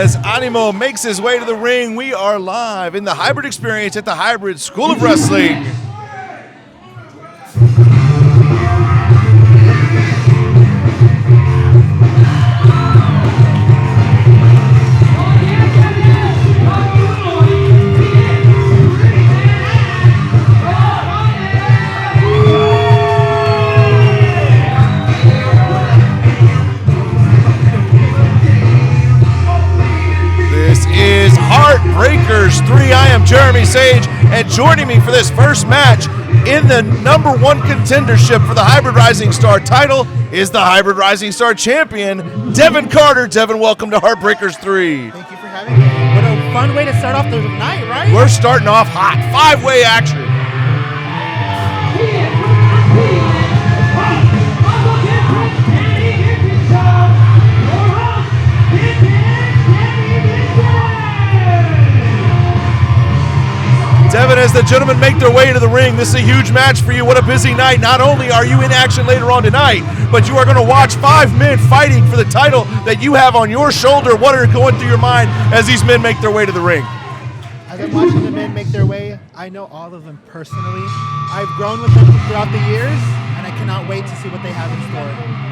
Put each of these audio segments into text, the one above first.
As Animo makes his way to the ring, we are live in the Hybrid Experience at the Hybrid School of Wrestling. Heartbreakers 3. I am Jeremy Sage, and joining me for this first match in the number one contendership for the Hybrid Rising Star title is the Hybrid Rising Star champion, Devin Carter. Devin, welcome to Heartbreakers 3. Thank you for having me. What a fun way to start off the night, right? We're starting off hot. 5-way action. Devin, as the gentlemen make their way to the ring, this is a huge match for you. What a busy night. Not only are you in action later on tonight, but you are going to watch 5 men fighting for the title that you have on your shoulder. What are going through your mind as these men make their way to the ring? As I'm watching the men make their way, I know all of them personally. I've grown with them throughout the years, and I cannot wait to see what they have in store.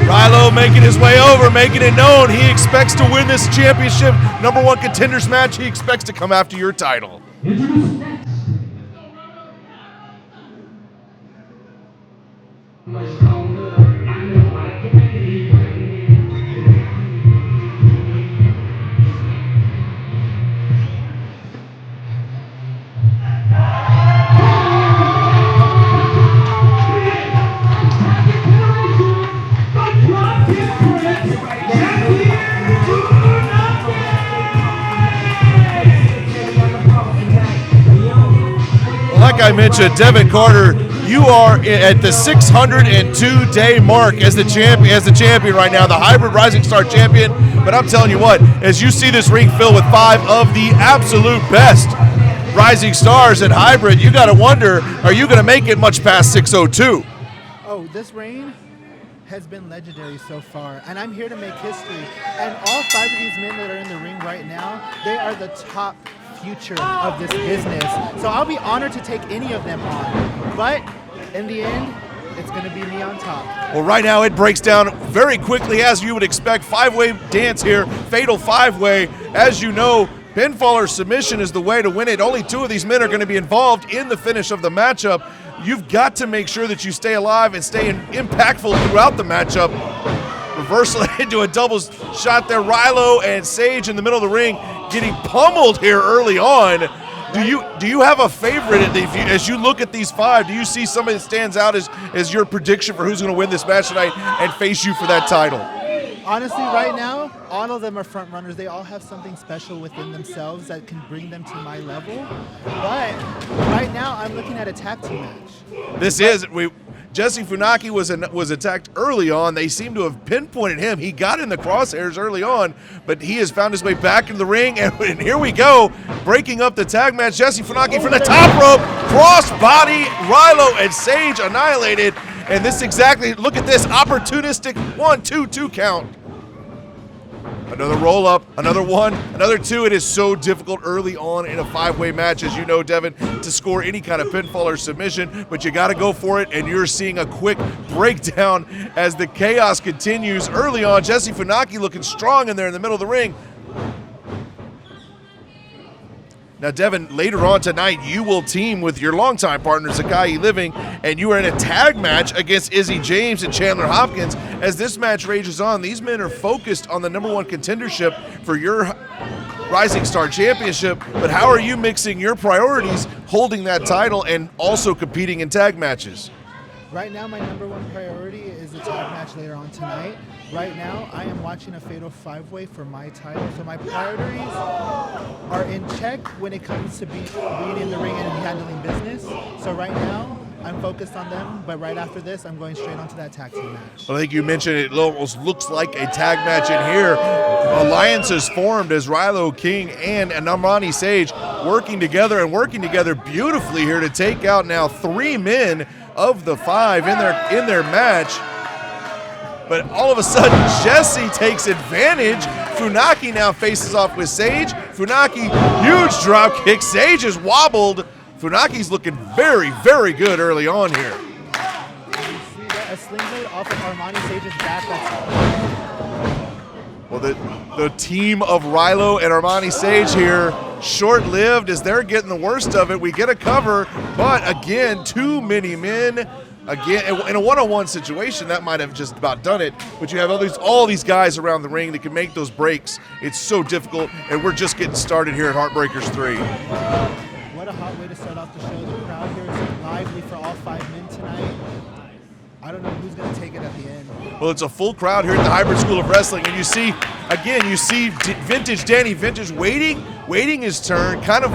Ryloh making his way over, making it known he expects to win this championship number one contenders match. He expects to come after your title. Like I mentioned, Devin Carter, you are at the 602-day mark as the champion right now, the Hybrid Rising Star champion. But I'm telling you what, as you see this ring filled with 5 of the absolute best Rising Stars at Hybrid, you got to wonder, are you going to make it much past 602? Oh, this reign has been legendary so far, and I'm here to make history. And all 5 of these men that are in the ring right now, they are the top future of this business. So I'll be honored to take any of them on. But in the end, it's going to be me on top. Well, right now it breaks down very quickly, as you would expect. 5-way dance here, fatal 5-way. As you know, pinfall or submission is the way to win it. Only 2 of these men are going to be involved in the finish of the matchup. You've got to make sure that you stay alive and stay impactful throughout the matchup. Reversal into a double shot there. Ryloh and Sage in the middle of the ring getting pummeled here early on. Do you have a favorite as you look at these 5? Do you see somebody that stands out as your prediction for who's going to win this match tonight and face you for that title? Honestly, right now, all of them are front runners. They all have something special within themselves that can bring them to my level. But right now, I'm looking at a tag team match. Jesse Funaki was attacked early on. They seem to have pinpointed him. He got in the crosshairs early on, but he has found his way back into the ring, and here we go, breaking up the tag match. Jesse Funaki from the top rope, cross-body, Ryloh and Sage annihilated, and this exactly, look at this, opportunistic 1-2-2 count. Another roll up, another 1, another 2. It is so difficult early on in a 5-way match, as you know, Devin, to score any kind of pinfall or submission, but you got to go for it, and you're seeing a quick breakdown as the chaos continues early on. Jesse Funaki looking strong in there in the middle of the ring. Now, Devin, later on tonight, you will team with your longtime partner, Zakai Living, and you are in a tag match against Izzy James and Chandler Hopkins. As this match rages on, these men are focused on the number one contendership for your Rising Star Championship, but how are you mixing your priorities holding that title and also competing in tag matches? Right now, my number one priority is the tag match later on tonight. Right now, I am watching a fatal 5-way for my title, so my priorities are in check when it comes to being in the ring and handling business. So right now, I'm focused on them, but right after this, I'm going straight onto that tag team match. Well, I think you mentioned it almost looks like a tag match in here. Alliances formed as Ryloh King and Armani Sage working together beautifully here to take out now 3 men of the 5 in their match. But all of a sudden, Jesse takes advantage. Funaki now faces off with Sage. Funaki, huge drop kick. Sage is wobbled. Funaki's looking very, very good early on here. You see that? A sling blade off of Armani Sage's back. Well, the team of Ryloh and Armani Sage here, short-lived as they're getting the worst of it. We get a cover, but again, too many men. Again, in a one-on-one situation, that might have just about done it. But you have all these guys around the ring that can make those breaks. It's so difficult, and we're just getting started here at Heartbreakers 3. What a hot way to start off the show. The crowd here is lively for all 5 men tonight. I don't know who's going to take it at the end. Well, it's a full crowd here at the Hybrid School of Wrestling, and you see Vintage Danny Vintage waiting his turn, kind of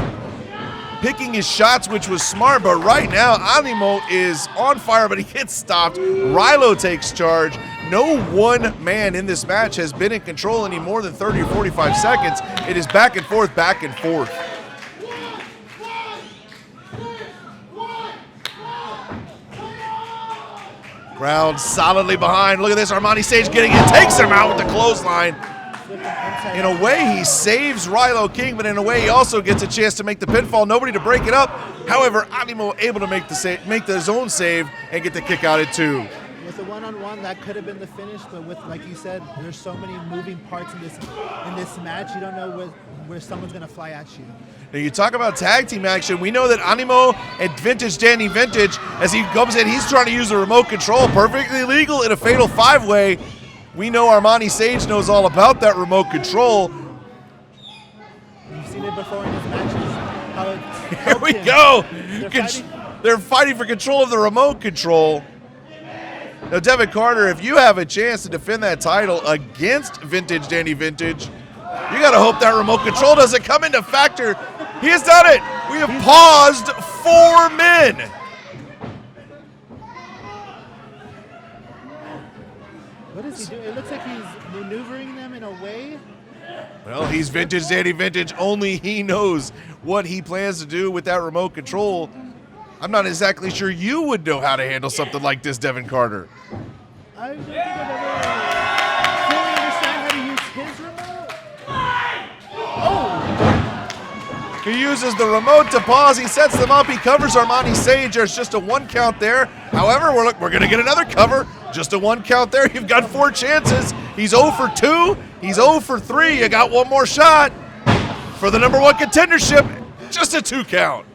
picking his shots, which was smart, but right now Animo is on fire, but he gets stopped. Ryloh takes charge. No one man in this match has been in control any more than 30 or 45 seconds. It is back and forth, back and forth. Crowd solidly behind. Look at this, Armani Sage getting it, takes him out with the clothesline. In a way, he saves Ryloh King, but in a way, he also gets a chance to make the pinfall. Nobody to break it up. However, Animo able to make the zone save and get the kick out at 2. With a one-on-one, that could have been the finish, but with, like you said, there's so many moving parts in this match. You don't know where someone's gonna fly at you. Now you talk about tag team action. We know that Animo and Vintage Danny Vintage, as he comes in, he's trying to use the remote control, perfectly legal in a fatal 5-way. We know Armani Sage knows all about that remote control. You've seen it before in his matches. How it's Here we go. They're fighting for control of the remote control. Now, Devin Carter, if you have a chance to defend that title against Vintage Danny Vintage, you got to hope that remote control doesn't come into factor. He has done it. We have paused 4 men. What is he doing? It looks like he's maneuvering them in a way. Well, he's Vintage Danny Vintage. Only he knows what he plans to do with that remote control. I'm not exactly sure you would know how to handle something like this, Devin Carter. I don't think I've ever fully understand how to use his remote. Oh! He uses the remote to pause. He sets them up. He covers Armani Sage. There's just a 1 count there. However, we're going to get another cover. Just a 1 count there. You've got 4 chances. He's 0 for 2. He's 0 for 3. You got 1 more shot for the number 1 contendership. Just a 2 count.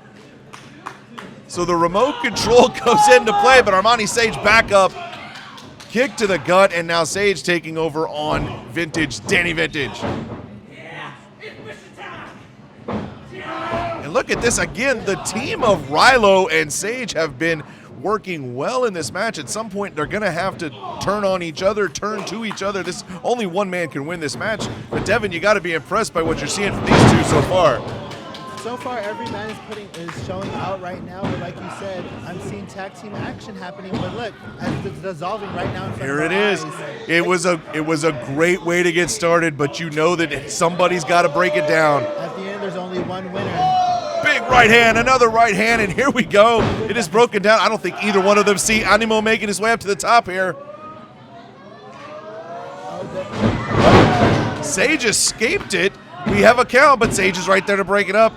So the remote control comes into play, but Armani Sage back up. Kick to the gut, and now Sage taking over on Vintage Danny Vintage. And look at this again. The team of Ryloh and Sage have been working well in this match. At some point, they're going to have to turn on each other, turn to each other. Only one man can win this match. But Devin, you got to be impressed by what you're seeing from these two so far. So far, every man is showing out right now, but like you said, I'm seeing tag team action happening. But look, as it's dissolving right now in front Here of it our is. eyes. It was a great way to get started, but you know that somebody's got to break it down. At the end, there's only one winner. Big right hand, another right hand, and here we go. It is broken down. I don't think either one of them see Animo making his way up to the top here. Sage escaped it. We have a count, but Sage is right there to break it up.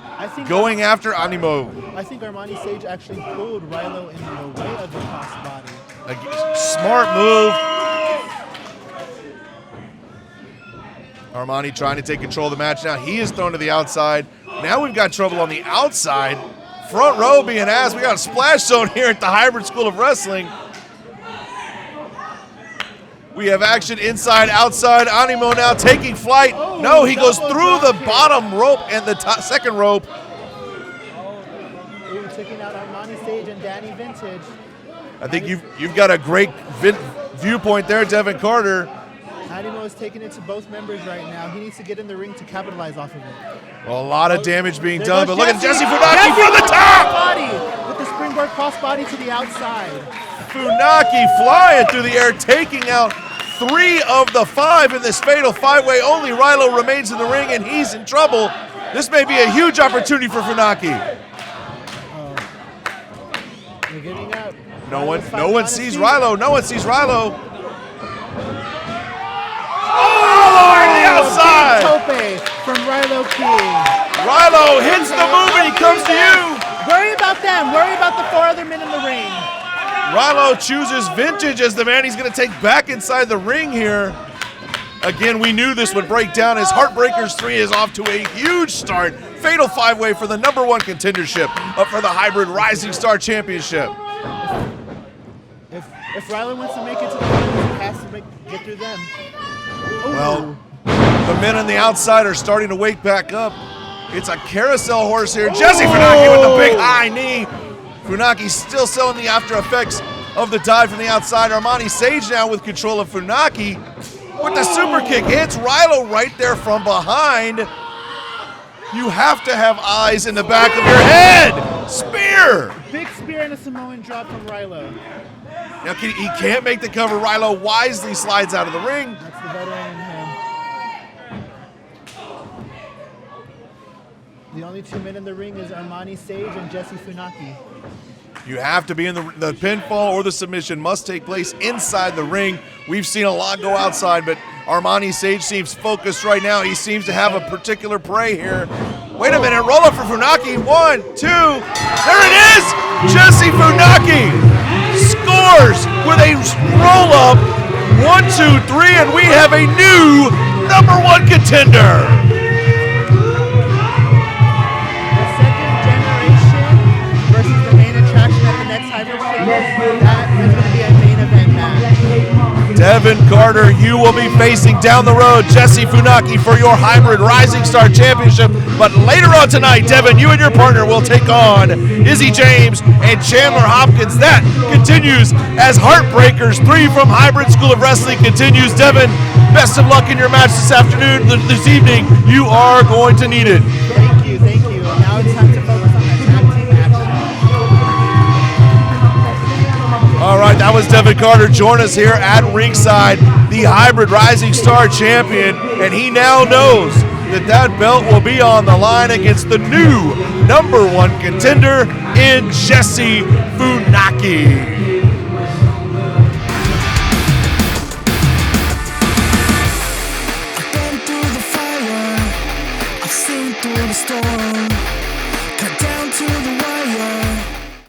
Going after Animo. I think Armani Sage actually pulled Ryloh in the way of the crossbody. Smart move. Armani trying to take control of the match now. He is thrown to the outside. Now we've got trouble on the outside. Front row being asked. We got a splash zone here at the Hybrid School of Wrestling. We have action inside, outside. Animo now taking flight. Oh, no, he goes through the bottom rope and the second rope. Ooh, taking out Armani Sage and Danny Vintage. I think you've got a great viewpoint there, Devin Carter. Animo is taking it to both members right now. He needs to get in the ring to capitalize off of it. Well, a lot of damage being done, but There look at goes Jesse Funaki from the top! Body with the springboard springboard crossbody to the outside. Funaki flying through the air, taking out 3 of the 5 in this fatal 5-way. Only Ryloh remains in the ring, and he's in trouble. This may be a huge opportunity for Funaki. They're getting up. No one sees Ryloh. No one sees Ryloh. Oh, on the outside. Tope from Ryloh King. Ryloh hits the move, and he comes to you. Worry about them. Worry about the 4 other men in the ring. Ryloh chooses Vintage as the man he's going to take back inside the ring here. Again, we knew this would break down as Heartbreakers 3 is off to a huge start. Fatal 5-way for the number 1 contendership, up for the Hybrid Rising Star Championship. If Ryloh wants to make it to the finals, he has to get through them. Ooh. Well, the men on the outside are starting to wake back up. It's a carousel horse here. Jesse Funaki with the big high knee. Funaki still selling the after effects of the dive from the outside. Armani Sage now with control of Funaki. With the super kick, hits Ryloh right there from behind. You have to have eyes in the back of your head. Spear. Big spear and a Samoan drop from Ryloh. Now he can't make the cover. Ryloh wisely slides out of the ring. That's the veteran in him. The only 2 men in the ring is Armani Sage and Jesse Funaki. You have to be in the pinfall, or the submission must take place inside the ring. We've seen a lot go outside, but Armani Sage seems focused right now. He seems to have a particular prey here. Wait a minute, roll up for Funaki. 1, 2, there it is! Jesse Funaki scores with a roll up. 1, 2, 3, and we have a new number 1 contender. That is going to be a main event match. Devin Carter, you will be facing down the road Jesse Funaki for your Hybrid Rising Star Championship. But later on tonight, Devin, you and your partner will take on Izzy James and Chandler Hopkins. That continues as Heartbreakers 3 from Hybrid School of Wrestling continues. Devin, best of luck in your match this afternoon, this evening. You are going to need it. Thank you, thank you. And now it's time to focus on the tag team match. All right, that was Devin Carter. Join us here at ringside, the Hybrid Rising Star Champion, and he now knows that belt will be on the line against the new number 1 contender in Jesse Funaki.